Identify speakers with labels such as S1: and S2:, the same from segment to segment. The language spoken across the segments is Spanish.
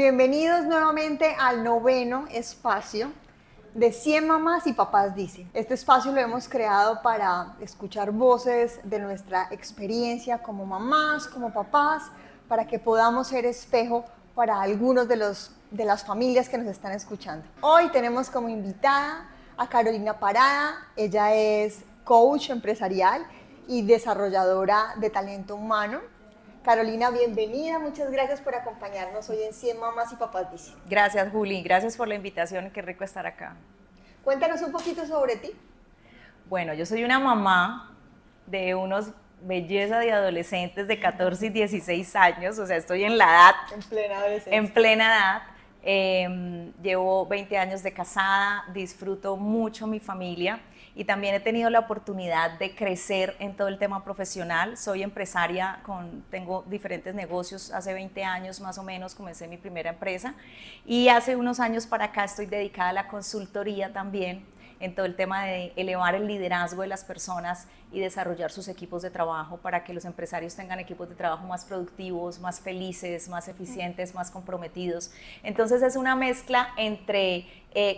S1: bienvenidos nuevamente al noveno espacio de 100 mamás y papás dicen. Este espacio lo hemos creado para escuchar voces de nuestra experiencia como mamás, como papás, para que podamos ser espejo para algunos de las familias que nos están escuchando. Hoy tenemos como invitada a Carolina Parada. Ella es coach empresarial y desarrolladora de talento humano. Carolina, bienvenida, muchas gracias por acompañarnos hoy en 100 Mamás y Papás Dicen.
S2: Gracias, Juli, gracias por la invitación, qué rico estar acá.
S1: Cuéntanos un poquito sobre ti.
S2: Bueno, yo soy una mamá de unos belleza de adolescentes de 14 y 16 años, o sea, estoy en la edad.
S1: En plena adolescencia.
S2: En plena edad. Llevo 20 años de casada, disfruto mucho mi familia y también he tenido la oportunidad de crecer en todo el tema profesional. Soy empresaria, tengo diferentes negocios, hace 20 años más o menos comencé mi primera empresa y hace unos años para acá estoy dedicada a la consultoría también en todo el tema de elevar el liderazgo de las personas y desarrollar sus equipos de trabajo para que los empresarios tengan equipos de trabajo más productivos, más felices, más eficientes, más comprometidos. Entonces es una mezcla entre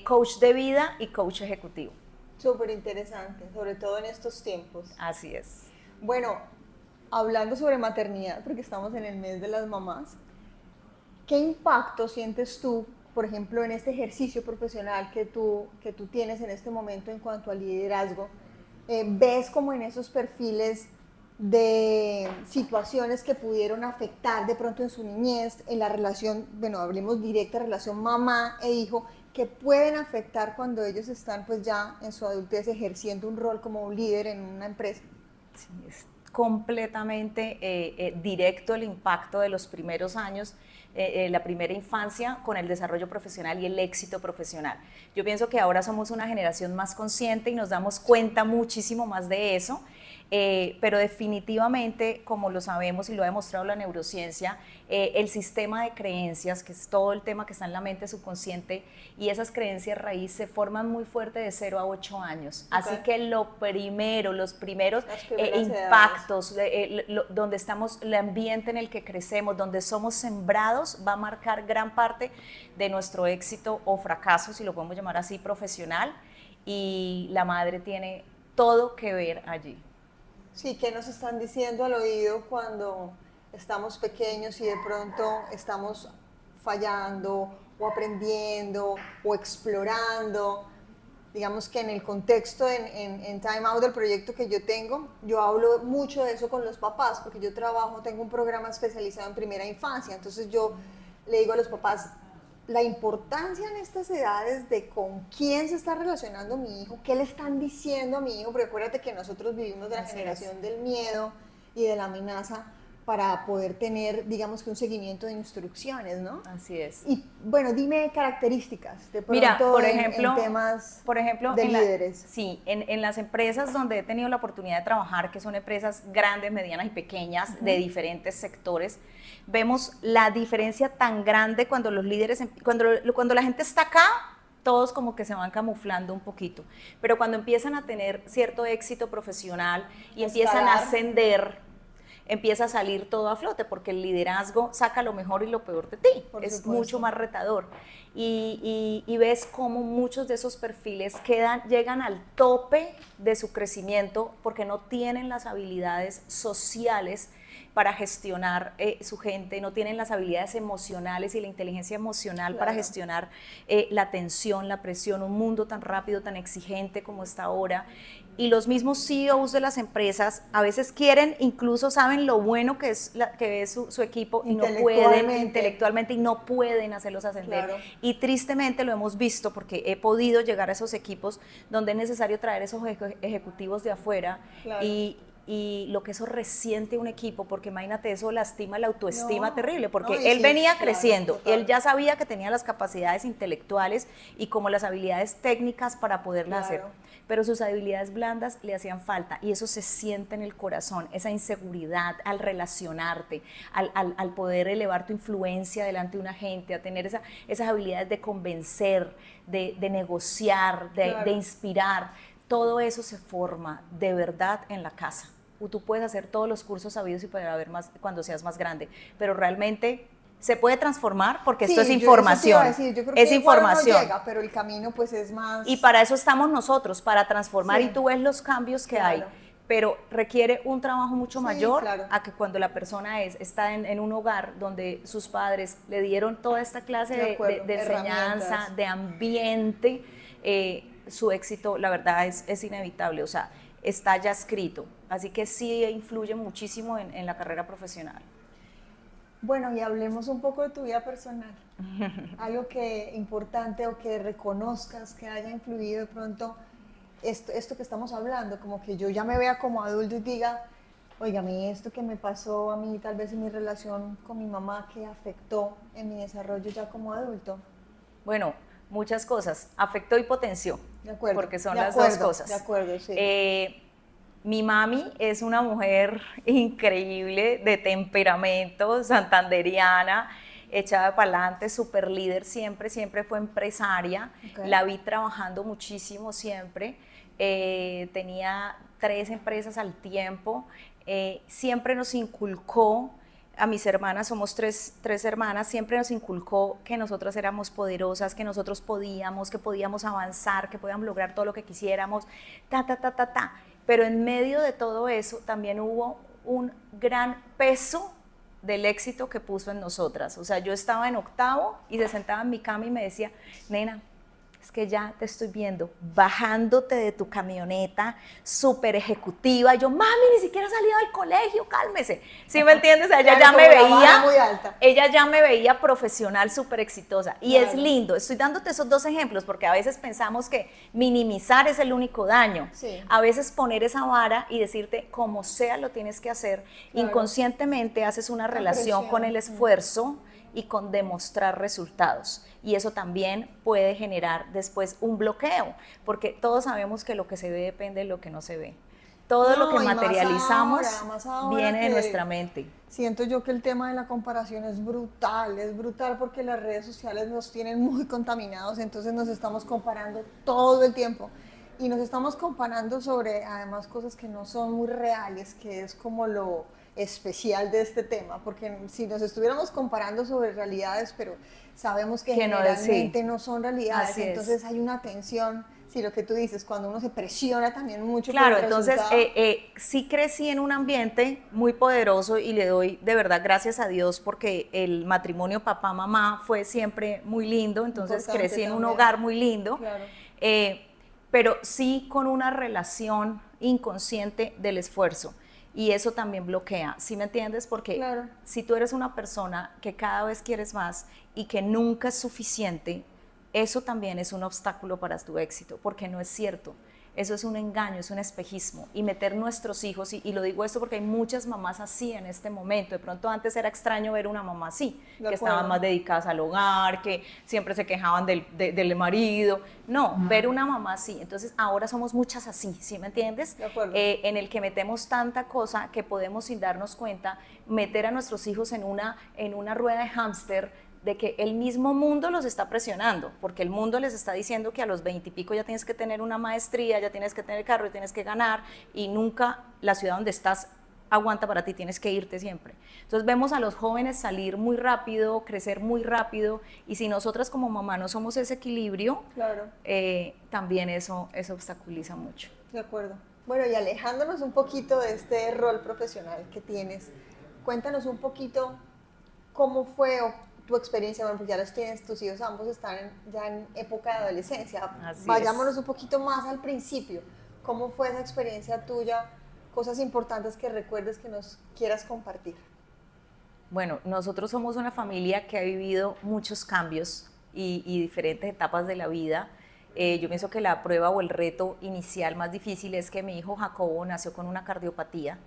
S2: coach de vida y coach ejecutivo.
S1: Súper interesante, sobre todo en estos tiempos.
S2: Así es.
S1: Bueno, hablando sobre maternidad, porque estamos en el mes de las mamás, ¿qué impacto sientes tú, por ejemplo, en este ejercicio profesional que tú tienes en este momento en cuanto al liderazgo? ¿Ves como en esos perfiles de situaciones que pudieron afectar de pronto en su niñez, en la relación, bueno, hablemos directa, relación mamá e hijo, que pueden afectar cuando ellos están pues ya en su adultez ejerciendo un rol como un líder en una empresa?
S2: Sí, es completamente directo el impacto de los primeros años, la primera infancia con el desarrollo profesional y el éxito profesional. Yo pienso que ahora somos una generación más consciente y nos damos cuenta muchísimo más de eso, pero definitivamente, como lo sabemos y lo ha demostrado la neurociencia, el sistema de creencias, que es todo el tema que está en la mente subconsciente, y esas creencias raíz se forman muy fuerte de 0 a 8 años. Okay. Así que los primeros impactos, donde estamos, el ambiente en el que crecemos, donde somos sembrados, va a marcar gran parte de nuestro éxito o fracaso, si lo podemos llamar así, profesional, y la madre tiene todo que ver allí.
S1: Sí, ¿qué nos están diciendo al oído cuando estamos pequeños y de pronto estamos fallando o aprendiendo o explorando? Digamos que en el contexto, en Time Out del proyecto que yo tengo, yo hablo mucho de eso con los papás, porque yo tengo un programa especializado en primera infancia, entonces yo le digo a los papás, la importancia en estas edades de con quién se está relacionando mi hijo, qué le están diciendo a mi hijo, porque acuérdate que nosotros vivimos de la generación del miedo y de la amenaza para poder tener, digamos que un seguimiento de instrucciones, ¿no?
S2: Así es.
S1: Y bueno, dime características de pronto.
S2: Mira, por ejemplo,
S1: en temas de líderes.
S2: Sí, en las empresas donde he tenido la oportunidad de trabajar, que son empresas grandes, medianas y pequeñas, de diferentes sectores, vemos la diferencia tan grande cuando los líderes, cuando la gente está acá, todos como que se van camuflando un poquito, pero cuando empiezan a tener cierto éxito profesional y empiezan a ascender, empieza a salir todo a flote, porque el liderazgo saca lo mejor y lo peor de ti, es mucho más retador. Y ves cómo muchos de esos perfiles llegan al tope de su crecimiento porque no tienen las habilidades sociales para gestionar su gente, no tienen las habilidades emocionales y la inteligencia emocional para gestionar la tensión, la presión, un mundo tan rápido, tan exigente como está ahora. Y los mismos CEOs de las empresas a veces quieren, incluso saben lo bueno que es su equipo y no pueden intelectualmente y no pueden hacerlos ascender. Claro. Y tristemente lo hemos visto porque he podido llegar a esos equipos donde es necesario traer esos ejecutivos de afuera. Claro. Y lo que eso resiente un equipo, porque imagínate, eso lastima la autoestima terrible, porque él venía creciendo, él ya sabía que tenía las capacidades intelectuales y como las habilidades técnicas para poderlas hacer, pero sus habilidades blandas le hacían falta y eso se siente en el corazón, esa inseguridad al relacionarte, al poder elevar tu influencia delante de una gente, a tener esas habilidades de convencer, de negociar, de inspirar. Todo eso se forma de verdad en la casa. Tú puedes hacer todos los cursos sabidos y poder haber más cuando seas más grande, pero realmente se puede transformar porque
S1: Sí,
S2: esto es
S1: eso te
S2: información,
S1: iba a decir, yo creo que
S2: es
S1: igual uno
S2: información.
S1: llega, pero el camino pues es más...
S2: Y para eso estamos nosotros, para transformar,
S1: Sí.
S2: y tú ves los cambios que hay,
S1: Claro.
S2: pero requiere un trabajo mucho
S1: Sí,
S2: mayor
S1: claro.
S2: a que cuando la persona está en un hogar donde sus padres le dieron toda esta clase
S1: De acuerdo,
S2: de enseñanza,
S1: herramientas.
S2: de ambiente, su éxito, la verdad, es inevitable, o sea, está ya escrito. Así que sí influye muchísimo en la carrera profesional.
S1: Bueno, y hablemos un poco de tu vida personal. Algo que importante o que reconozcas que haya influido de pronto esto que estamos hablando, como que yo ya me vea como adulto y diga, oiga, a mí esto que me pasó a mí tal vez en mi relación con mi mamá que afectó en mi desarrollo ya como adulto.
S2: Bueno, muchas cosas, afectó y potenció,
S1: De acuerdo.
S2: porque son
S1: De
S2: las
S1: acuerdo,
S2: dos cosas.
S1: de acuerdo, sí.
S2: Mi mami es una mujer increíble, de temperamento, santanderiana, echada para adelante, súper líder siempre, siempre fue empresaria.
S1: Ok.
S2: La vi trabajando muchísimo siempre, tenía 3 empresas al tiempo, siempre nos inculcó, a mis hermanas, somos tres hermanas, siempre nos inculcó que nosotras éramos poderosas, que nosotros podíamos, que podíamos avanzar, que podíamos lograr todo lo que quisiéramos, ta. Pero en medio de todo eso también hubo un gran peso del éxito que puso en nosotras. O sea, yo estaba en octavo y se sentaba en mi cama y me decía, nena, es que ya te estoy viendo bajándote de tu camioneta súper ejecutiva. Yo, mami, ni siquiera he salido del colegio, cálmese. ¿Sí me entiendes? O sea, ella
S1: Claro,
S2: ya me
S1: como la vara muy
S2: veía,
S1: alta.
S2: ella ya me veía profesional, súper exitosa. Y
S1: Claro.
S2: es lindo, estoy dándote esos 2 ejemplos porque a veces pensamos que minimizar es el único daño.
S1: Sí.
S2: A veces poner esa vara y decirte, como sea, lo tienes que hacer.
S1: Claro.
S2: Inconscientemente haces una
S1: La
S2: relación con
S1: presión.
S2: el esfuerzo y con demostrar resultados. Y eso también puede generar después un bloqueo, porque todos sabemos que lo que se ve depende de lo que no se ve. Todo lo que
S1: No, y
S2: materializamos
S1: más ahora
S2: viene de
S1: que
S2: nuestra mente.
S1: siento yo que el tema de la comparación es brutal porque las redes sociales nos tienen muy contaminados, entonces nos estamos comparando todo el tiempo. Y nos estamos comparando sobre además cosas que no son muy reales, que es como lo especial de este tema, porque si nos estuviéramos comparando sobre realidades, pero sabemos que
S2: Que no es,
S1: generalmente
S2: sí.
S1: no son realidades,
S2: Así es.
S1: entonces hay una tensión, sí, lo que tú dices, cuando uno se presiona también mucho
S2: Claro,
S1: por el
S2: entonces
S1: resultado.
S2: sí crecí en un ambiente muy poderoso y le doy de verdad gracias a Dios porque el matrimonio papá-mamá fue siempre muy lindo, entonces
S1: Importante
S2: crecí en un
S1: también.
S2: hogar muy lindo,
S1: Claro.
S2: pero sí con una relación inconsciente del esfuerzo. Y eso también bloquea, ¿sí me entiendes? Porque
S1: Claro.
S2: si tú eres una persona que cada vez quieres más y que nunca es suficiente, eso también es un obstáculo para tu éxito, porque no es cierto. Eso es un engaño, es un espejismo. Y meter nuestros hijos, y lo digo esto porque hay muchas mamás así en este momento. De pronto antes era extraño ver una mamá así, que estaban más dedicadas al hogar, que siempre se quejaban del marido. No, ver una mamá así. Entonces ahora somos muchas así, ¿sí me entiendes?
S1: De acuerdo.
S2: En el que metemos tanta cosa que podemos sin darnos cuenta, meter a nuestros hijos en una rueda de hámster de que el mismo mundo los está presionando, porque el mundo les está diciendo que a los 20 y pico ya tienes que tener una maestría, ya tienes que tener carro, ya tienes que ganar, y nunca la ciudad donde estás aguanta para ti, tienes que irte siempre. Entonces vemos a los jóvenes salir muy rápido, crecer muy rápido, y si nosotras como mamá no somos ese equilibrio,
S1: Claro.
S2: también eso obstaculiza mucho.
S1: De acuerdo. Bueno, y alejándonos un poquito de este rol profesional que tienes, cuéntanos un poquito cómo fue tu experiencia, bueno, pues ya los tienes, tus hijos ambos están ya en época de adolescencia.
S2: Así
S1: Vayámonos
S2: es.
S1: un poquito más al principio. ¿Cómo fue esa experiencia tuya? Cosas importantes que recuerdes que nos quieras compartir.
S2: Bueno, nosotros somos una familia que ha vivido muchos cambios y diferentes etapas de la vida. Yo pienso que la prueba o el reto inicial más difícil es que mi hijo Jacobo nació con una cardiopatía,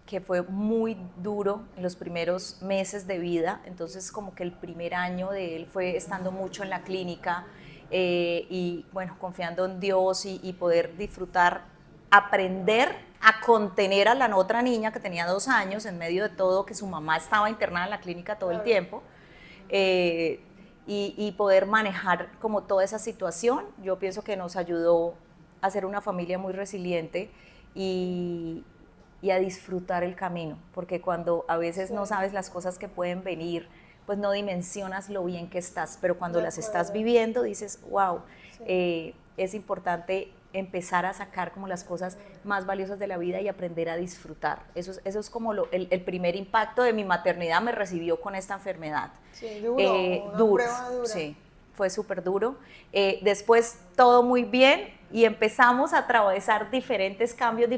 S2: que fue muy duro en los primeros meses de vida. Entonces como que el primer año de él fue estando mucho en la clínica, y bueno, confiando en Dios y poder disfrutar, aprender a contener a la otra niña que tenía 2 años en medio de todo, que su mamá estaba internada en la clínica todo el tiempo, y poder manejar como toda esa situación. Yo pienso que nos ayudó a ser una familia muy resiliente y y a disfrutar el camino, porque cuando a veces no sabes las cosas que pueden venir, pues no dimensionas lo bien que estás, pero cuando las estás viviendo dices, wow, es importante empezar a sacar como las cosas más valiosas de la vida y aprender a disfrutar. Eso es como el primer impacto de mi maternidad, me recibió con esta enfermedad.
S1: Sí, duro, prueba dura.
S2: Sí, fue súper duro. Después todo muy bien y empezamos a atravesar diferentes cambios.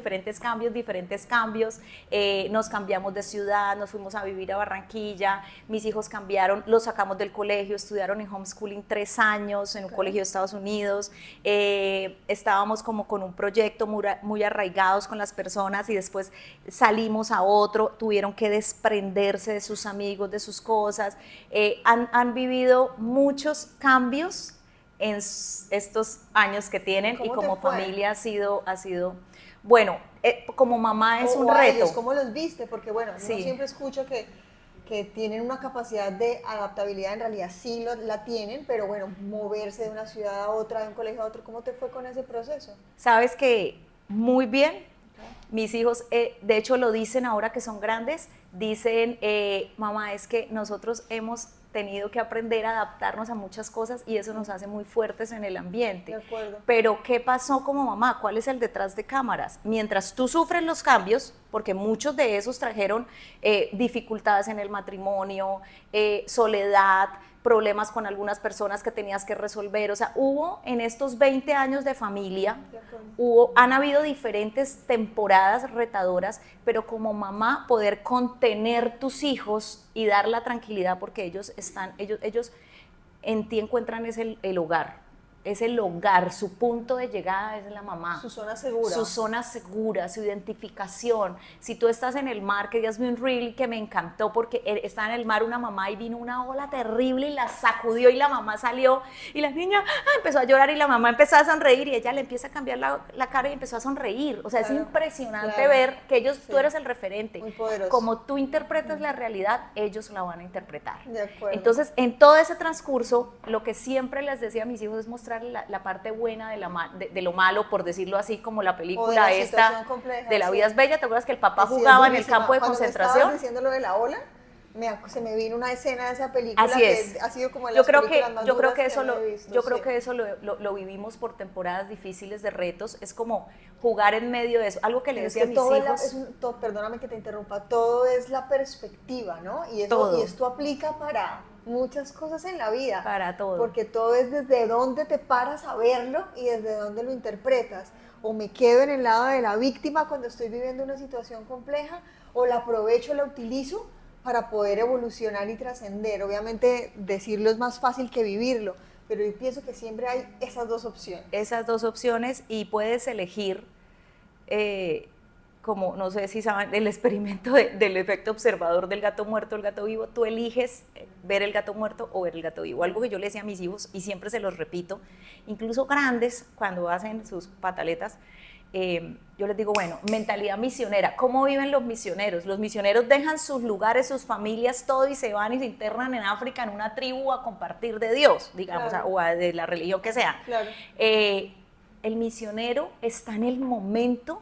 S2: Nos cambiamos de ciudad, nos fuimos a vivir a Barranquilla, mis hijos cambiaron, los sacamos del colegio, estudiaron en homeschooling 3 años en un colegio de Estados Unidos. Estábamos como con un proyecto muy arraigados con las personas y después salimos a otro, tuvieron que desprenderse de sus amigos, de sus cosas. Han vivido muchos cambios en estos años que tienen y como familia ha sido bueno, como mamá es un reto.
S1: Ellos, ¿cómo los viste? Porque bueno, uno siempre escucha que tienen una capacidad de adaptabilidad, en realidad sí la tienen, pero bueno, moverse de una ciudad a otra, de un colegio a otro, ¿cómo te fue con ese proceso?
S2: Sabes que muy bien, mis hijos de hecho lo dicen ahora que son grandes, dicen, mamá, es que nosotros hemos tenido que aprender a adaptarnos a muchas cosas y eso nos hace muy fuertes en el ambiente.
S1: De acuerdo.
S2: Pero ¿qué pasó como mamá? ¿Cuál es el detrás de cámaras? Mientras tú sufres los cambios, porque muchos de esos trajeron dificultades en el matrimonio, soledad, problemas con algunas personas que tenías que resolver, o sea, hubo en estos 20 años de familia, han habido diferentes temporadas retadoras, pero como mamá poder contener tus hijos y dar la tranquilidad porque ellos en ti encuentran el hogar. Es el hogar, su punto de llegada es la mamá.
S1: Su zona segura.
S2: Su zona segura, su identificación. Si tú estás en el mar, que Dios vi un reel que me encantó porque estaba en el mar una mamá y vino una ola terrible y la sacudió y la mamá salió y la niña empezó a llorar y la mamá empezó a sonreír y ella le empieza a cambiar la cara y empezó a sonreír. O sea, es impresionante ver que tú eres el referente.
S1: Muy poderoso.
S2: Como tú interpretas la realidad, ellos la van a interpretar.
S1: De acuerdo.
S2: Entonces, en todo ese transcurso, lo que siempre les decía a mis hijos es mostrar la parte buena de lo malo, por decirlo así, como la película esta de La vida es bella. ¿Te acuerdas que el papá jugaba en el campo de concentración?
S1: Cuando me estabas diciendo lo de la ola, se me vino una escena de esa película.
S2: Así es.
S1: Que ha sido como de las películas más duras que he visto.
S2: Yo creo que eso lo vivimos por temporadas difíciles de retos. Es como jugar en medio de eso. Algo que le decía a mis hijos.
S1: Perdóname que te interrumpa, todo es la perspectiva, ¿no? Y esto aplica para muchas cosas en la vida.
S2: Para todo.
S1: Porque todo es desde dónde te paras a verlo y desde dónde lo interpretas. O me quedo en el lado de la víctima cuando estoy viviendo una situación compleja, o la aprovecho, la utilizo para poder evolucionar y trascender. Obviamente decirlo es más fácil que vivirlo, pero yo pienso que siempre hay esas dos opciones.
S2: Esas dos opciones y puedes elegir, como no sé si saben, el experimento del efecto observador del gato muerto, el gato vivo. Tú eliges ver el gato muerto o ver el gato vivo. Algo que yo le decía a mis hijos y siempre se los repito, incluso grandes cuando hacen sus pataletas, yo les digo, bueno, mentalidad misionera. ¿Cómo viven los misioneros? Los misioneros dejan sus lugares, sus familias, todo y se van y se internan en África en una tribu a compartir de Dios, digamos, claro, o de la religión que sea.
S1: Claro.
S2: El misionero está en el momento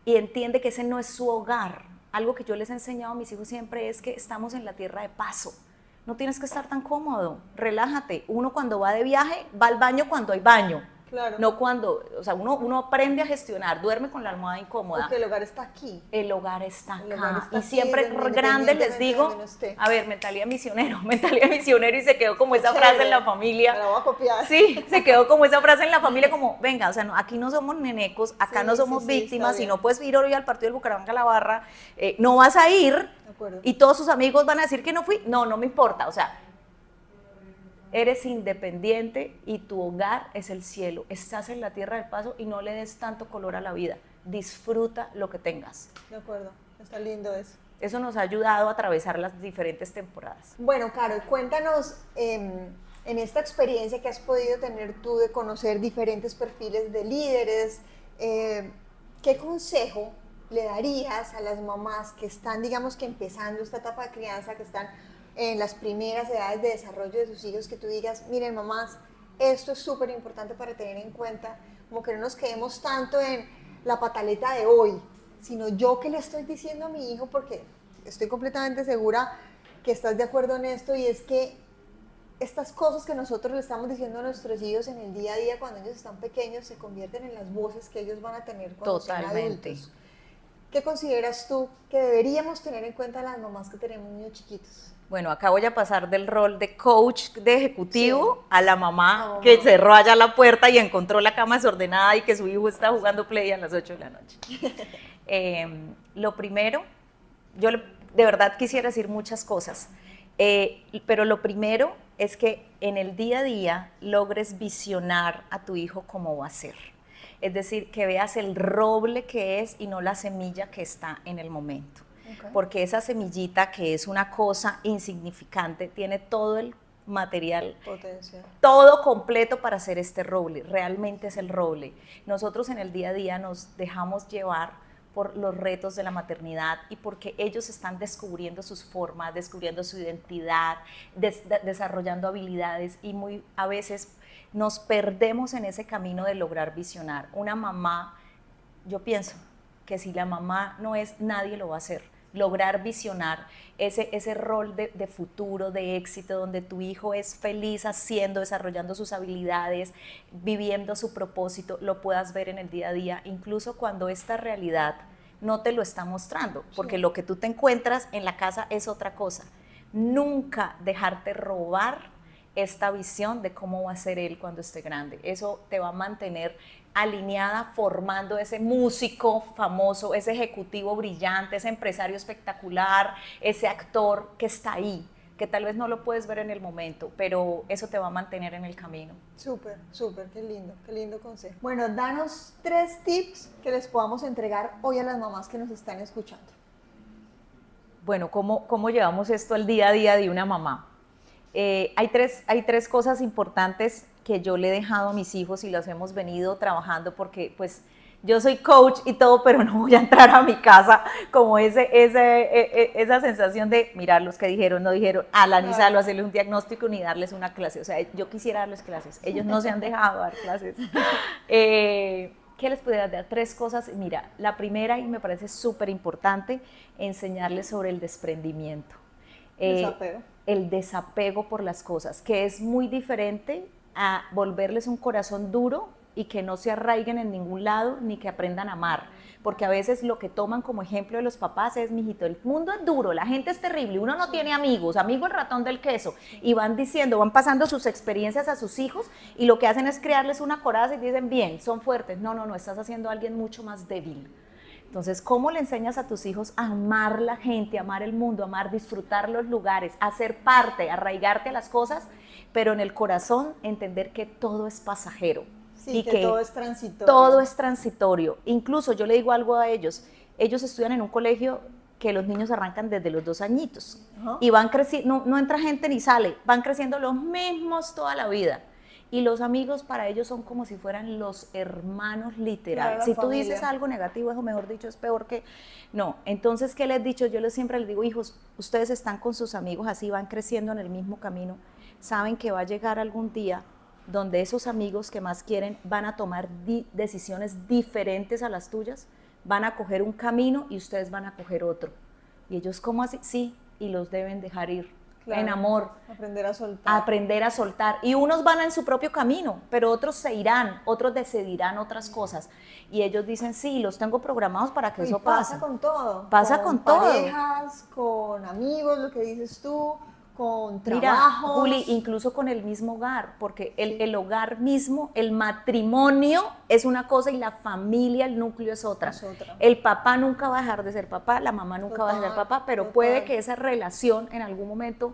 S2: y entiende que ese no es su hogar. Algo que yo les he enseñado a mis hijos siempre es que estamos en la tierra de paso. No tienes que estar tan cómodo, relájate. Uno cuando va de viaje va al baño cuando hay baño.
S1: Claro.
S2: No cuando, o sea, uno aprende a gestionar, duerme con la almohada incómoda.
S1: Porque el hogar está aquí.
S2: El hogar está acá.
S1: Está
S2: y
S1: aquí,
S2: siempre grande les digo, a ver, mentalidad misionero, y se quedó como esa frase en la familia.
S1: Me la voy a copiar.
S2: Sí, se quedó como esa frase en la familia como, venga, o sea, no, aquí no somos nenecos, acá no somos víctimas, si no puedes ir hoy al partido del Bucaramanga a la barra, no vas a ir,
S1: de acuerdo,
S2: y todos sus amigos van a decir que no fui, no me importa, o sea, eres independiente y tu hogar es el cielo. Estás en la tierra del paso y no le des tanto color a la vida. Disfruta lo que tengas.
S1: De acuerdo, está lindo eso.
S2: Eso nos ha ayudado a atravesar las diferentes temporadas.
S1: Bueno, Caro, cuéntanos en esta experiencia que has podido tener tú de conocer diferentes perfiles de líderes, ¿qué consejo le darías a las mamás que están, digamos que empezando esta etapa de crianza, que están en las primeras edades de desarrollo de sus hijos, que tú digas, miren mamás, esto es súper importante para tener en cuenta, como que no nos quedemos tanto en la pataleta de hoy, sino yo qué le estoy diciendo a mi hijo, porque estoy completamente segura que estás de acuerdo en esto, y es que estas cosas que nosotros le estamos diciendo a nuestros hijos en el día a día cuando ellos están pequeños se convierten en las voces que ellos van a tener cuando sean adultos. ¿Qué consideras tú que deberíamos tener en cuenta las mamás que tenemos niños chiquitos?
S2: Bueno, acá voy a pasar del rol de coach, de ejecutivo, a la mamá que cerró allá la puerta y encontró la cama desordenada y que su hijo está jugando play a las 8 de la noche. Lo primero, yo de verdad quisiera decir muchas cosas, pero lo primero es que en el día a día logres visionar a tu hijo cómo va a ser. Es decir, que veas el roble que es y no la semilla que está en el momento. Okay. Porque esa semillita, que es una cosa insignificante, tiene todo el material, potencial, todo completo para hacer este roble. Realmente es el roble. Nosotros en el día a día nos dejamos llevar por los retos de la maternidad y porque ellos están descubriendo sus formas, descubriendo su identidad, desarrollando habilidades, y a veces nos perdemos en ese camino de lograr visionar. Una mamá, yo pienso que si la mamá no es, nadie lo va a hacer. Lograr visionar ese rol de futuro, de éxito, donde tu hijo es feliz haciendo, desarrollando sus habilidades, viviendo su propósito, lo puedas ver en el día a día, incluso cuando esta realidad no te lo está mostrando, porque lo que tú te encuentras en la casa es otra cosa. Nunca dejarte robar esta visión de cómo va a ser él cuando esté grande. Eso te va a mantener alineada, formando ese músico famoso, ese ejecutivo brillante, ese empresario espectacular, ese actor que está ahí, que tal vez no lo puedes ver en el momento, pero eso te va a mantener en el camino.
S1: Súper, súper, qué lindo consejo. Bueno, danos 3 tips que les podamos entregar hoy a las mamás que nos están escuchando.
S2: Bueno, ¿cómo llevamos esto al día a día de una mamá? Hay tres cosas importantes que yo le he dejado a mis hijos y las hemos venido trabajando, porque pues yo soy coach y todo, pero no voy a entrar a mi casa como esa sensación de mirar los que dijeron, no dijeron, analizarlo, hacerle un diagnóstico ni darles una clase. O sea, yo quisiera darles clases, ellos no se han dejado dar clases. ¿Qué les pudiera dar? 3 cosas. Mira, la primera, y me parece súper importante, enseñarles sobre el desprendimiento.
S1: Desapego.
S2: El desapego por las cosas, que es muy diferente a volverles un corazón duro y que no se arraiguen en ningún lado, ni que aprendan a amar, porque a veces lo que toman como ejemplo de los papás es, mijito, el mundo es duro, la gente es terrible, uno no tiene amigos, amigo el ratón del queso, y van pasando sus experiencias a sus hijos, y lo que hacen es crearles una coraza y dicen, bien, son fuertes. No, estás haciendo a alguien mucho más débil. Entonces, ¿cómo le enseñas a tus hijos a amar la gente, a amar el mundo, a amar, disfrutar los lugares, a ser parte, a arraigarte a las cosas, pero en el corazón entender que todo es pasajero?
S1: Sí,
S2: y
S1: que todo es transitorio.
S2: Todo es transitorio. Incluso yo le digo algo a ellos estudian en un colegio que los niños arrancan desde los 2 añitos, y van creciendo, no entra gente ni sale, van creciendo los mismos toda la vida. Y los amigos para ellos son como si fueran los hermanos literal. Claro, si tú dices algo negativo, eso mejor dicho es peor que... No, entonces, ¿qué les he dicho? Yo siempre les digo, hijos, ustedes están con sus amigos así, van creciendo en el mismo camino, saben que va a llegar algún día donde esos amigos que más quieren van a tomar decisiones diferentes a las tuyas, van a coger un camino y ustedes van a coger otro. Y ellos, ¿cómo así? Sí, y los deben dejar ir. Claro, en amor,
S1: aprender a
S2: soltar, y unos van en su propio camino, pero otros se irán, otros decidirán otras cosas, y ellos dicen, sí, los tengo programados para que eso pase.
S1: Pasa con todo,
S2: pasa con
S1: parejas, con amigos, lo que dices tú, con trabajos.
S2: Mira, Juli, incluso con el mismo hogar, porque el hogar mismo, el matrimonio es una cosa y la familia, el núcleo es otra. El papá nunca va a dejar de ser papá, la mamá nunca va a ser papá, pero puede que esa relación en algún momento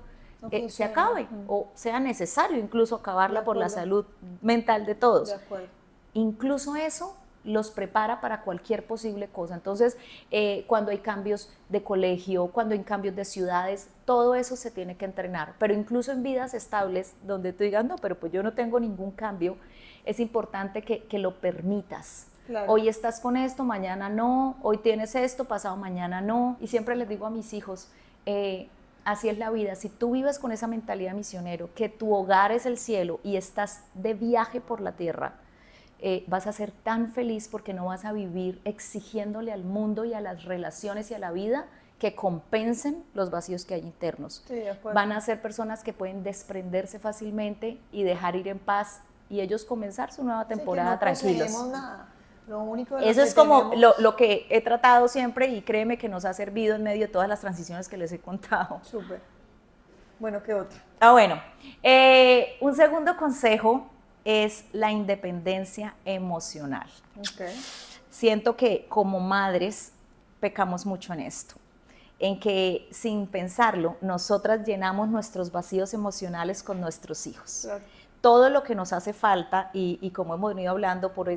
S2: se acabe, o sea necesario incluso acabarla por la salud mental de todos.
S1: De acuerdo.
S2: Incluso eso los prepara para cualquier posible cosa. Entonces, cuando hay cambios de colegio, cuando hay cambios de ciudades, todo eso se tiene que entrenar. Pero incluso en vidas estables, donde tú digas, no, pero pues yo no tengo ningún cambio, es importante que lo permitas. Claro. Hoy estás con esto, mañana no, hoy tienes esto, pasado mañana no. Y siempre les digo a mis hijos, así es la vida. Si tú vives con esa mentalidad misionero, que tu hogar es el cielo y estás de viaje por la tierra, vas a ser tan feliz porque no vas a vivir exigiéndole al mundo y a las relaciones y a la vida que compensen los vacíos que hay internos.
S1: Sí, de acuerdo.
S2: Van a ser personas que pueden desprenderse fácilmente y dejar ir en paz y ellos comenzar su nueva temporada
S1: sí, que no
S2: tranquilos.
S1: poseemos nada. Lo único
S2: Eso es como lo que he tratado siempre y créeme que nos ha servido en medio de todas las transiciones que les he contado.
S1: Súper. Bueno, ¿qué otro?
S2: Bueno, un segundo consejo es la independencia emocional.
S1: Okay.
S2: Siento que como madres pecamos mucho en esto, en que sin pensarlo, nosotras llenamos nuestros vacíos emocionales con nuestros hijos.
S1: Claro.
S2: Todo lo que nos hace falta y como hemos venido hablando, por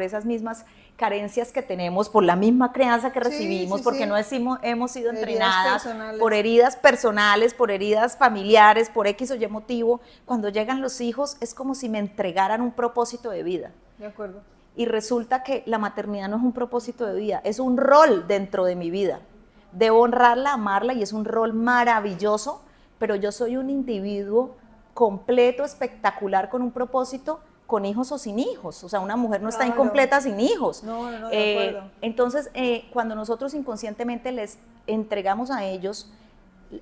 S2: esas mismas carencias que tenemos, por la misma crianza que recibimos, porque no hemos sido entrenadas, por heridas personales, por heridas familiares, por X o Y motivo, cuando llegan los hijos es como si me entregaran un propósito de vida.
S1: De acuerdo.
S2: Y resulta que la maternidad no es un propósito de vida, es un rol dentro de mi vida. Debo honrarla, amarla y es un rol maravilloso, pero yo soy un individuo completo, espectacular, con un propósito, con hijos o sin hijos. O sea, una mujer no está incompleta sin hijos.
S1: No, de acuerdo.
S2: Entonces, cuando nosotros inconscientemente les entregamos a ellos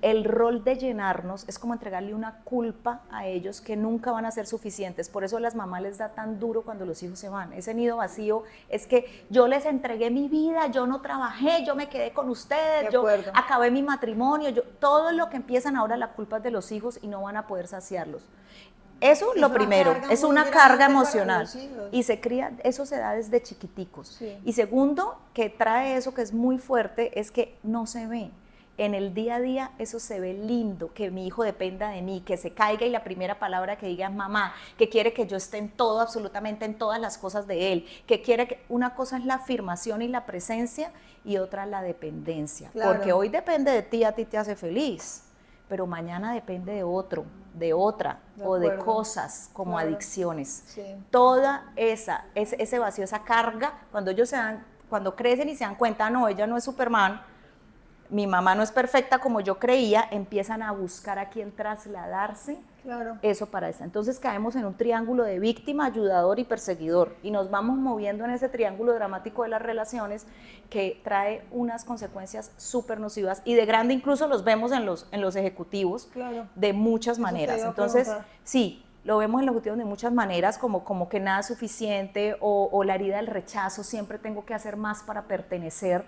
S2: el rol de llenarnos, es como entregarle una culpa a ellos que nunca van a ser suficientes. Por eso a las mamás les da tan duro cuando los hijos se van. Ese nido vacío es que yo les entregué mi vida, yo no trabajé, yo me quedé con ustedes, yo acabé mi matrimonio, todo lo que empiezan ahora la culpa es de los hijos y no van a poder saciarlos. Eso es lo primero, es una carga emocional y se cría, eso se da desde chiquiticos.
S1: Sí.
S2: Y segundo, que trae eso que es muy fuerte, es que no se ve. En el día a día eso se ve lindo, que mi hijo dependa de mí, que se caiga y la primera palabra que diga es mamá, que quiere que yo esté en todo, absolutamente en todas las cosas de él, que quiere que una cosa es la afirmación y la presencia y otra la dependencia,
S1: claro.
S2: Porque hoy depende de ti, a ti te hace feliz, pero mañana depende de otro, de otra o de cosas como adicciones.
S1: Sí.
S2: Toda ese vacío, esa carga, cuando crecen y se dan cuenta, no, ella no es Superman, mi mamá no es perfecta como yo creía, empiezan a buscar a quién trasladarse eso para eso. Entonces caemos en un triángulo de víctima, ayudador y perseguidor y nos vamos moviendo en ese triángulo dramático de las relaciones que trae unas consecuencias súper nocivas y de grande incluso los vemos en los ejecutivos de muchas maneras. Entonces, sí, lo vemos en los ejecutivos de muchas maneras, como que nada es suficiente o la herida del rechazo, siempre tengo que hacer más para pertenecer,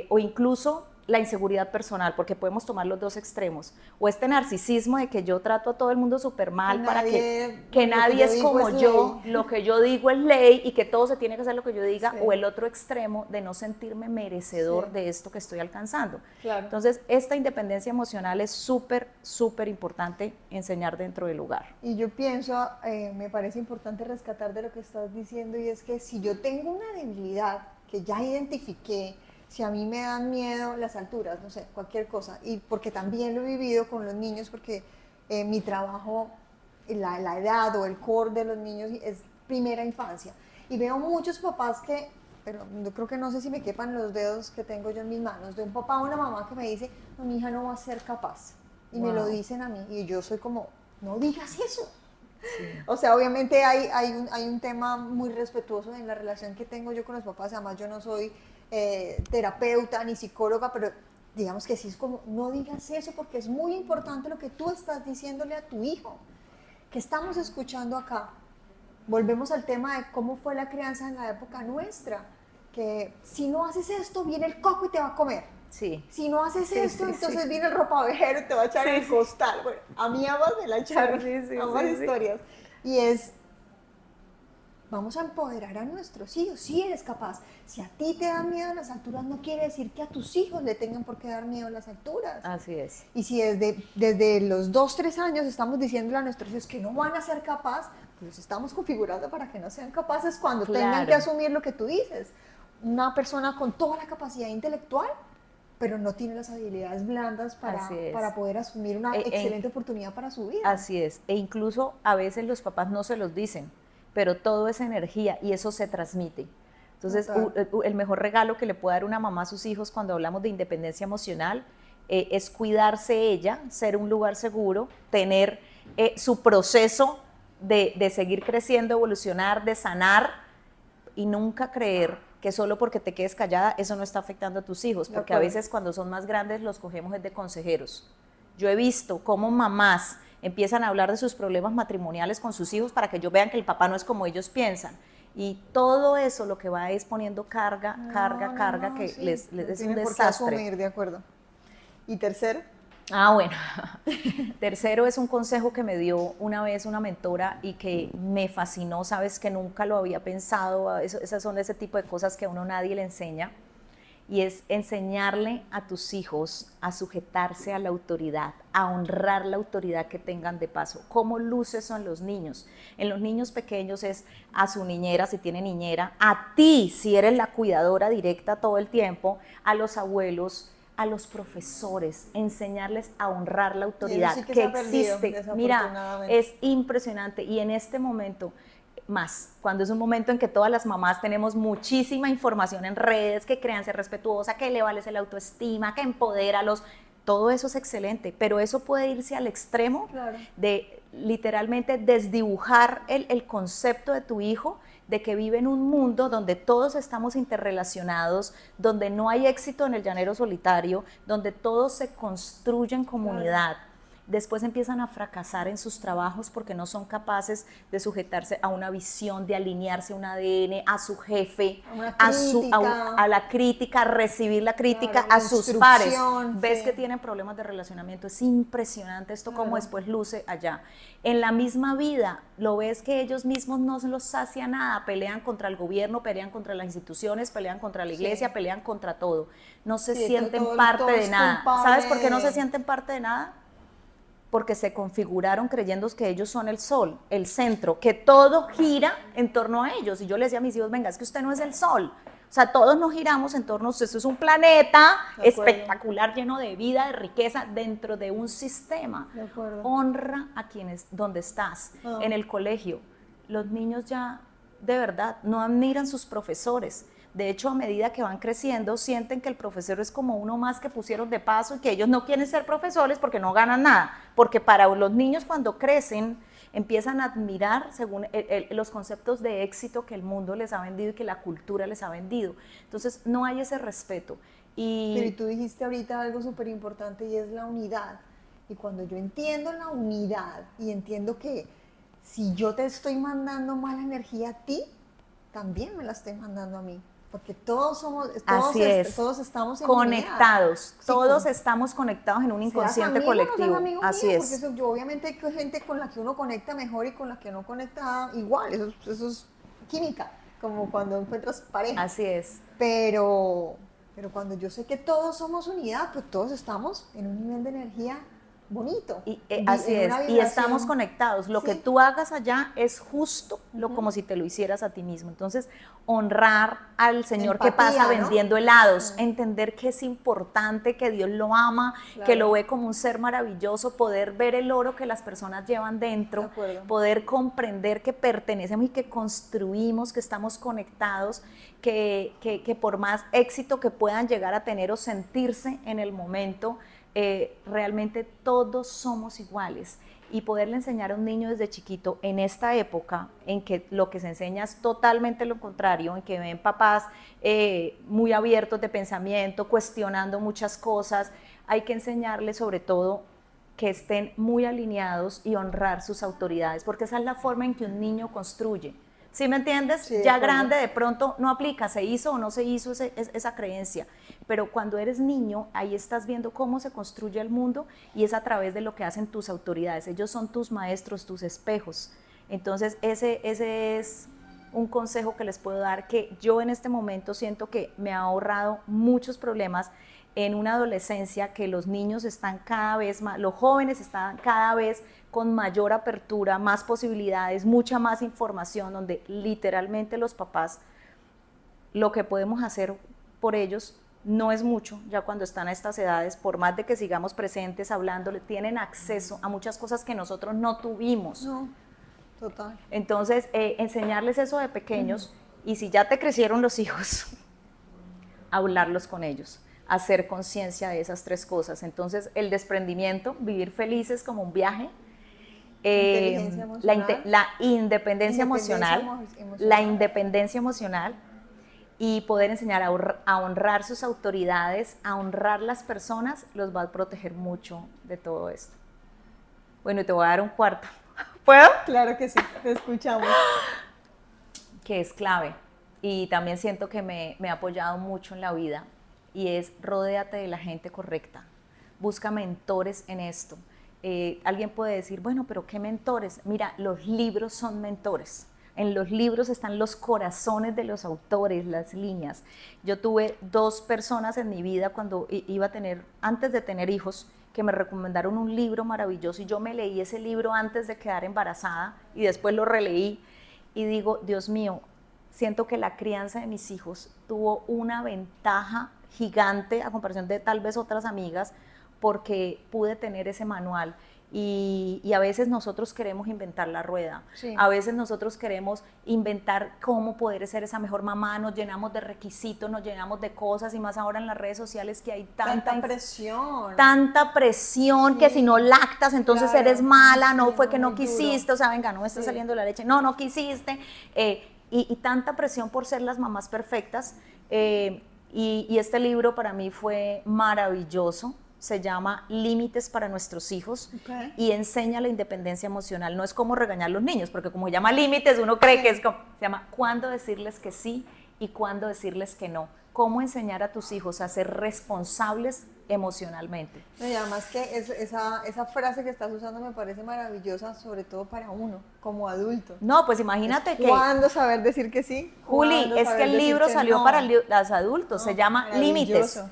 S2: o incluso la inseguridad personal, porque podemos tomar los dos extremos, o este narcisismo de que yo trato a todo el mundo súper mal para que nadie es como yo, lo que yo digo es ley y que todo se tiene que hacer lo que yo diga, o el otro extremo de no sentirme merecedor de esto que estoy alcanzando. Entonces, esta independencia emocional es súper, súper importante enseñar dentro del hogar.
S1: Y yo pienso, me parece importante rescatar de lo que estás diciendo, y es que si yo tengo una debilidad que ya identifiqué, si a mí me dan miedo las alturas, no sé, cualquier cosa, y porque también lo he vivido con los niños, porque mi trabajo, la edad o el core de los niños es primera infancia, y veo muchos papás que, pero yo creo que no sé si me quepan los dedos que tengo yo en mis manos, de un papá o una mamá que me dice, no, mi hija no va a ser capaz, y me lo dicen a mí, y yo soy como, no digas eso. Sí. O sea, obviamente hay un tema muy respetuoso en la relación que tengo yo con los papás, además yo no soy terapeuta ni psicóloga, pero digamos que sí es como, no digas eso porque es muy importante lo que tú estás diciéndole a tu hijo, que estamos escuchando acá. Volvemos al tema de cómo fue la crianza en la época nuestra, que si no haces esto, viene el coco y te va a comer.
S2: Sí.
S1: Si no haces esto, entonces viene el ropavejero y te va a echar el costal. Bueno, a mí ambas me la echaron, ambas historias. Y es, vamos a empoderar a nuestros hijos. Si eres capaz. Si a ti te dan miedo las alturas, no quiere decir que a tus hijos le tengan por qué dar miedo las alturas.
S2: Así es.
S1: Y si desde los 2, 3 años estamos diciéndole a nuestros hijos que no van a ser capaces, pues los estamos configurando para que no sean capaces cuando tengan que asumir lo que tú dices. Una persona con toda la capacidad intelectual, pero no tiene las habilidades blandas para poder asumir una excelente oportunidad para su vida.
S2: Así es, e incluso a veces los papás no se los dicen, pero todo es energía y eso se transmite. Entonces, el mejor regalo que le puede dar una mamá a sus hijos cuando hablamos de independencia emocional es cuidarse ella, ser un lugar seguro, tener su proceso de seguir creciendo, evolucionar, de sanar y nunca creer que solo porque te quedes callada eso no está afectando a tus hijos, porque a veces cuando son más grandes los cogemos de consejeros. Yo he visto cómo mamás empiezan a hablar de sus problemas matrimoniales con sus hijos para que ellos vean que el papá no es como ellos piensan. Y todo eso lo que va es poniendo carga, que
S1: sí,
S2: les
S1: no
S2: es un
S1: tienen por qué
S2: desastre.
S1: asumir, de acuerdo. ¿Y tercero?
S2: Bueno, tercero es un consejo que me dio una vez una mentora y que me fascinó, sabes que nunca lo había pensado, esas son ese tipo de cosas que a uno nadie le enseña, y es enseñarle a tus hijos a sujetarse a la autoridad, a honrar la autoridad que tengan de paso. ¿Cómo luce eso en los niños? En los niños pequeños es a su niñera, si tiene niñera, a ti, si eres la cuidadora directa todo el tiempo, a los abuelos, a los profesores, enseñarles a honrar la autoridad
S1: sí
S2: que
S1: perdido,
S2: existe. Mira, es impresionante, y en este momento más, cuando es un momento en que todas las mamás tenemos muchísima información en redes, que créanse respetuosa, que elevales el autoestima, que empodéralos, todo eso es excelente, pero eso puede irse al extremo de literalmente desdibujar el concepto de tu hijo, de que vive en un mundo donde todos estamos interrelacionados, donde no hay éxito en el llanero solitario, donde todos se construyen comunidad. Después empiezan a fracasar en sus trabajos porque no son capaces de sujetarse a una visión, de alinearse a un ADN, a su jefe, a la crítica, a recibir la crítica, a sus pares. Ves que tienen problemas de relacionamiento. Es impresionante esto como después luce allá. En la misma vida, lo ves que ellos mismos no los sacia nada, pelean contra el gobierno, pelean contra las instituciones, pelean contra la iglesia, pelean contra todo. No se sienten parte de nada. ¿Sabes por qué no se sienten parte de nada? Porque se configuraron creyendo que ellos son el sol, el centro, que todo gira en torno a ellos. Y yo les decía a mis hijos, venga, es que usted no es el sol. O sea, todos nos giramos en torno a usted. Esto es un planeta espectacular, lleno de vida, de riqueza, dentro de un sistema. Honra a quienes, donde estás, en el colegio. Los niños ya, de verdad, no admiran sus profesores. De hecho, a medida que van creciendo, sienten que el profesor es como uno más que pusieron de paso y que ellos no quieren ser profesores porque no ganan nada. Porque para los niños cuando crecen, empiezan a admirar según los conceptos de éxito que el mundo les ha vendido y que la cultura les ha vendido. Entonces, no hay ese respeto.
S1: Pero tú dijiste ahorita algo súper importante y es la unidad. Y cuando yo entiendo la unidad y entiendo que si yo te estoy mandando mala energía a ti, también me la estoy mandando a mí. Porque todos estamos
S2: conectados, todos estamos conectados en un inconsciente colectivo. Así es.
S1: Porque yo, obviamente hay gente con la que uno conecta mejor y con la que no conecta igual. Eso es química, como cuando encuentras pareja.
S2: Así es.
S1: Pero cuando yo sé que todos somos unidad, pues todos estamos en un nivel de energía bonito.
S2: Así es, y estamos conectados. Lo que tú hagas allá es justo como si te lo hicieras a ti mismo. Entonces, honrar al Señor que pasa vendiendo helados, entender que es importante, que Dios lo ama, que lo ve como un ser maravilloso, poder ver el oro que las personas llevan dentro, poder comprender que pertenecemos y que construimos, que estamos conectados, que por más éxito que puedan llegar a tener o sentirse en el momento, realmente todos somos iguales, y poderle enseñar a un niño desde chiquito en esta época en que lo que se enseña es totalmente lo contrario, en que ven papás muy abiertos de pensamiento, cuestionando muchas cosas, hay que enseñarles sobre todo que estén muy alineados y honrar sus autoridades, porque esa es la forma en que un niño construye. ¿Sí me entiendes? Sí, ya grande de pronto no aplica, se hizo o no se hizo esa creencia, pero cuando eres niño, ahí estás viendo cómo se construye el mundo y es a través de lo que hacen tus autoridades. Ellos son tus maestros, tus espejos. Entonces ese es un consejo que les puedo dar, que yo en este momento siento que me ha ahorrado muchos problemas en una adolescencia, que los niños están cada vez más, los jóvenes están cada vez con mayor apertura, más posibilidades, mucha más información, donde literalmente los papás, lo que podemos hacer por ellos no es mucho, ya cuando están a estas edades, por más de que sigamos presentes, hablándole, tienen acceso a muchas cosas que nosotros no tuvimos.
S1: No, total.
S2: Entonces, enseñarles eso de pequeños, y si ya te crecieron los hijos, hablarlos con ellos, hacer conciencia de esas tres cosas. Entonces, el desprendimiento, vivir felices como un viaje,
S1: Inteligencia emocional.
S2: La independencia emocional, la independencia emocional y poder enseñar a honrar sus autoridades, a honrar las personas, los va a proteger mucho de todo esto. Bueno, y te voy a dar un cuarto. ¿Puedo?
S1: Claro que sí, te escuchamos.
S2: Que es clave y también siento que me ha apoyado mucho en la vida y es rodéate de la gente correcta. Busca mentores en esto. Alguien puede decir, bueno, pero ¿qué mentores? Mira, los libros son mentores. En los libros están los corazones de los autores, las líneas. Yo tuve 2 personas en mi vida cuando iba a tener, antes de tener hijos, que me recomendaron un libro maravilloso y yo me leí ese libro antes de quedar embarazada y después lo releí y digo, Dios mío, siento que la crianza de mis hijos tuvo una ventaja gigante a comparación de tal vez otras amigas porque pude tener ese manual y a veces nosotros queremos inventar la rueda, sí. A veces nosotros queremos inventar cómo poder ser esa mejor mamá, nos llenamos de requisitos, nos llenamos de cosas y más ahora en las redes sociales que hay tanta presión. Tanta presión, sí. Que si no lactas entonces claro, eres mala, sí, no fue que no quisiste, duro. O sea, venga, no me está sí. Saliendo la leche, no quisiste, y tanta presión por ser las mamás perfectas, y este libro para mí fue maravilloso. Se llama Límites para nuestros hijos, okay. Y enseña la independencia emocional. No es como regañar a los niños, porque como se llama límites, uno cree que es como, se llama cuándo decirles que sí y cuándo decirles que no. Cómo enseñar a tus hijos a ser responsables emocionalmente.
S1: Y además que esa frase que estás usando me parece maravillosa, sobre todo para uno, como adulto.
S2: No, pues imagínate que...
S1: ¿Cuándo saber decir que sí?
S2: Juli, es que el libro salió no. Para los adultos, no, se llama Límites.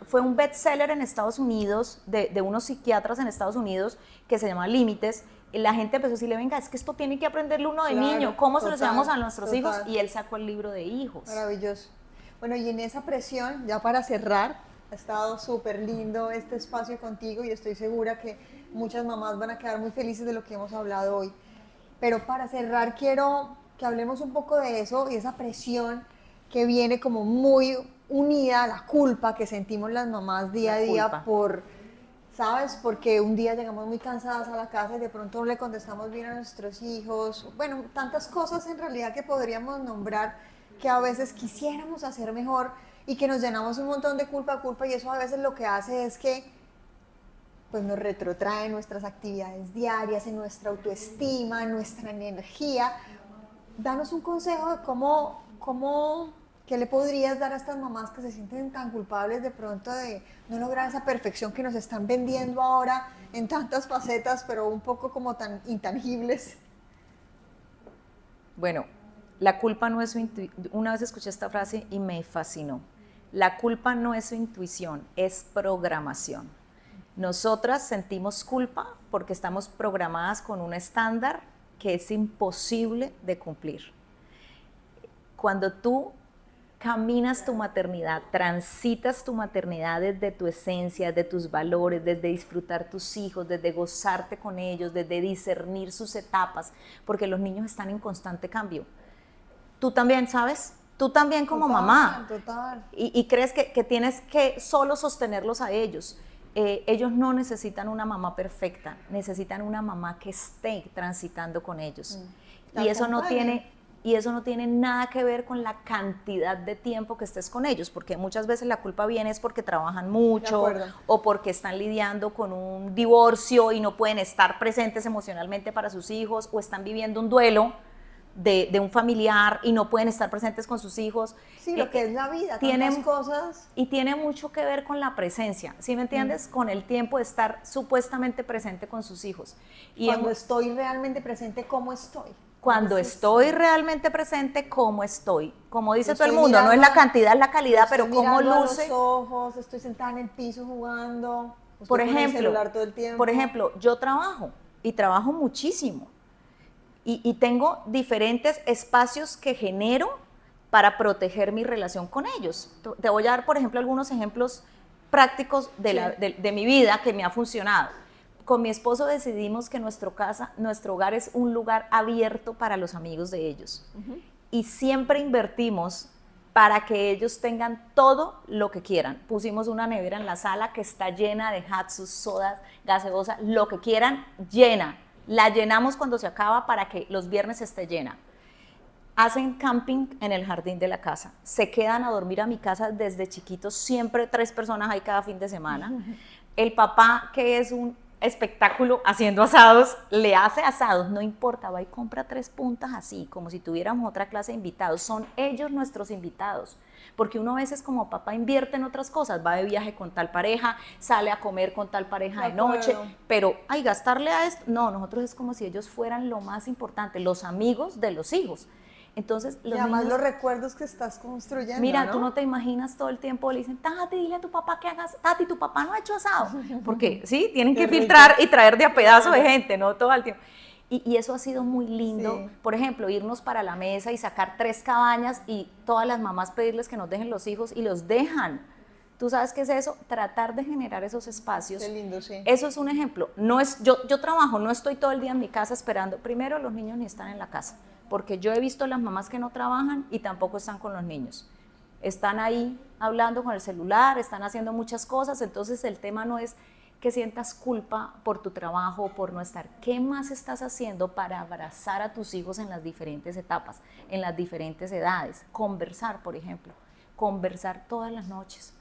S2: Fue un bestseller en Estados Unidos, de unos psiquiatras en Estados Unidos, que se llama Límites, y la gente empezó a decirle, venga, es que esto tiene que aprenderlo uno de claro, niño, ¿cómo total, se lo enseñamos a nuestros hijos? Y él sacó el libro de hijos.
S1: Maravilloso. Bueno, y en esa presión, ya para cerrar, ha estado súper lindo este espacio contigo y estoy segura que muchas mamás van a quedar muy felices de lo que hemos hablado hoy. Pero para cerrar, quiero que hablemos un poco de eso y esa presión que viene como muy unida a la culpa que sentimos las mamás día a día por, ¿sabes? Porque un día llegamos muy cansadas a la casa y de pronto no le contestamos bien a nuestros hijos. Bueno, tantas cosas en realidad que podríamos nombrar que a veces quisiéramos hacer mejor y que nos llenamos un montón de culpa y eso a veces lo que hace es que pues nos retrotrae en nuestras actividades diarias, en nuestra autoestima, en nuestra energía. Danos un consejo de cómo ¿qué le podrías dar a estas mamás que se sienten tan culpables de pronto de no lograr esa perfección que nos están vendiendo ahora en tantas facetas, pero un poco como tan intangibles?
S2: Bueno, la culpa no es su intuición. Una vez escuché esta frase y me fascinó. La culpa no es su intuición, es programación. Nosotras sentimos culpa porque estamos programadas con un estándar que es imposible de cumplir. Cuando tú caminas tu maternidad, transitas tu maternidad desde tu esencia, de tus valores, desde disfrutar tus hijos, desde gozarte con ellos, desde discernir sus etapas, porque los niños están en constante cambio. Tú también, ¿sabes? Tú también como total, mamá.
S1: Total.
S2: Y crees que tienes que solo sostenerlos a ellos. Ellos no necesitan una mamá perfecta, necesitan una mamá que esté transitando con ellos. Y eso no tiene nada que ver con la cantidad de tiempo que estés con ellos, porque muchas veces la culpa viene es porque trabajan mucho o porque están lidiando con un divorcio y no pueden estar presentes emocionalmente para sus hijos, o están viviendo un duelo de un familiar y no pueden estar presentes con sus hijos.
S1: Sí, lo que es la vida, tantas cosas.
S2: Y tiene mucho que ver con la presencia, ¿sí me entiendes? Con el tiempo de estar supuestamente presente con sus hijos. Y
S1: cuando estoy realmente presente, ¿cómo estoy?
S2: Cuando estoy realmente presente, ¿cómo estoy? Como dice todo el mundo, no es la cantidad, es la calidad, pero cómo luce.
S1: Los ojos, estoy sentada en el piso jugando,
S2: por
S1: con el celular todo el tiempo.
S2: Por ejemplo, yo trabajo y trabajo muchísimo y tengo diferentes espacios que genero para proteger mi relación con ellos. Te voy a dar, por ejemplo, algunos ejemplos prácticos de mi vida que me ha funcionado. Con mi esposo decidimos que nuestro hogar es un lugar abierto para los amigos de ellos. Y siempre invertimos para que ellos tengan todo lo que quieran. Pusimos una nevera en la sala que está llena de hatsus, sodas, gaseosa, lo que quieran, llena. La llenamos cuando se acaba para que los viernes esté llena. Hacen camping en el jardín de la casa, se quedan a dormir a mi casa desde chiquitos, siempre 3 personas ahí cada fin de semana. El papá, que es un espectáculo haciendo asados, le hace asados, no importa, va y compra 3 puntas así, como si tuviéramos otra clase de invitados. Son ellos nuestros invitados, porque uno a veces como papá invierte en otras cosas, va de viaje con tal pareja, sale a comer con tal pareja de noche, pero ay, gastarle a esto, no, nosotros es como si ellos fueran lo más importante, los amigos de los hijos. Entonces,
S1: los además niños, los recuerdos que estás construyendo,
S2: mira,
S1: ¿no?
S2: Tú no te imaginas todo el tiempo, le dicen, Tati, dile a tu papá que hagas, Tati, tu papá no ha hecho asado, porque sí, tienen que filtrar y traer de a pedazo de gente, no todo el tiempo. Y eso ha sido muy lindo, sí. Por ejemplo, irnos para la mesa y sacar 3 cabañas y todas las mamás pedirles que nos dejen los hijos y los dejan. ¿Tú sabes qué es eso? Tratar de generar esos espacios.
S1: Qué lindo, sí.
S2: Eso es un ejemplo. No es, yo trabajo, no estoy todo el día en mi casa esperando. Primero, los niños ni están en la casa, porque yo he visto las mamás que no trabajan y tampoco están con los niños. Están ahí hablando con el celular, están haciendo muchas cosas, entonces el tema no es que sientas culpa por tu trabajo, por no estar. ¿Qué más estás haciendo para abrazar a tus hijos en las diferentes etapas, en las diferentes edades? Conversar, por ejemplo, conversar todas las noches.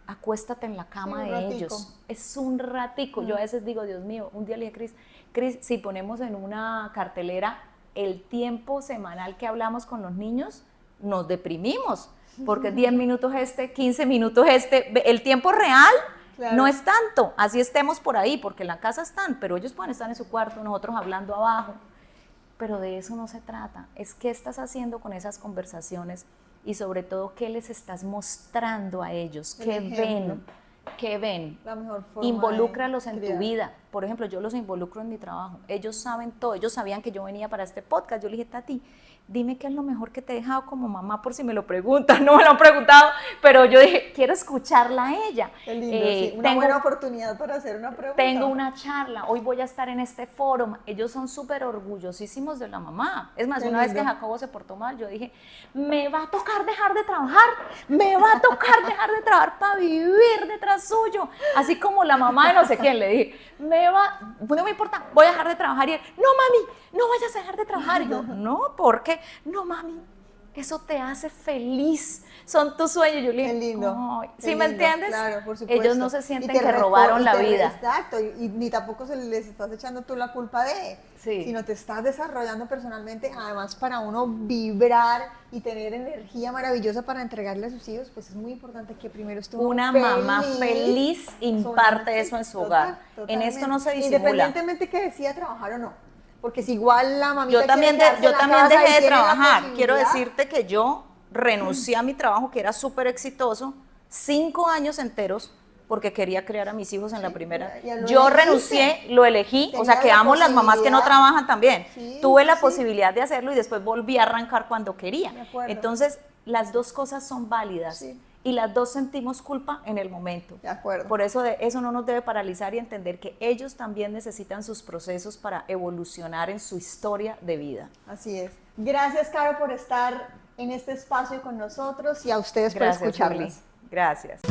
S2: Acuéstate en la cama de ellos, es un ratico. Yo a veces digo, Dios mío, un día le dije, Cris, si ponemos en una cartelera el tiempo semanal que hablamos con los niños, nos deprimimos, porque 10 minutos 15 minutos el tiempo real no es tanto, así estemos por ahí, porque en la casa están, pero ellos pueden estar en su cuarto, nosotros hablando abajo, pero de eso no se trata, es qué estás haciendo con esas conversaciones y sobre todo qué les estás mostrando a ellos, qué ven,
S1: la mejor forma.
S2: Involúcralos en tu vida. Por ejemplo, yo los involucro en mi trabajo, ellos saben todo, ellos sabían que yo venía para este podcast, yo le dije, Tati, dime qué es lo mejor que te he dejado como mamá por si me lo preguntan, no me lo han preguntado, pero yo dije, quiero escucharla a ella.
S1: Qué lindo, sí. Una buena oportunidad para hacer una pregunta.
S2: Tengo una charla, hoy voy a estar en este foro, ellos son súper orgullosísimos de la mamá. Es más, una vez que Jacobo se portó mal, yo dije, me va a tocar dejar de trabajar, me va a tocar dejar de trabajar para vivir detrás suyo, así como la mamá de no sé quién, le dije, no me importa, voy a dejar de trabajar, y él, no mami, no vayas a dejar de trabajar, y yo, no, ¿por qué? No mami, eso te hace feliz, son tus sueños. Yo le dije,
S1: qué lindo,
S2: ¿sí me entiendes?
S1: Claro, por supuesto.
S2: Ellos no se sienten que robaron la vida.
S1: Exacto, y ni tampoco les estás echando tú la culpa sino te estás desarrollando personalmente, además para uno vibrar y tener energía maravillosa para entregarle a sus hijos, pues es muy importante que primero esté
S2: una mamá feliz imparte eso en su hogar. En esto no se disimula.
S1: Independientemente que decida trabajar o no. Porque si igual la mamita
S2: yo también dejé de trabajar. Quiero decirte que yo renuncié a mi trabajo, que era súper exitoso, 5 años enteros, porque quería criar a mis hijos en la primera. Yo renuncié, lo elegí, o sea que amo las mamás que no trabajan también. Tuve la posibilidad de hacerlo y después volví a arrancar cuando quería. Entonces, las dos cosas son válidas. Sí. Y las dos sentimos culpa en el momento.
S1: De acuerdo.
S2: Por eso eso no nos debe paralizar y entender que ellos también necesitan sus procesos para evolucionar en su historia de vida.
S1: Así es. Gracias, Caro, por estar en este espacio con nosotros y a ustedes por escucharnos.
S2: Gracias.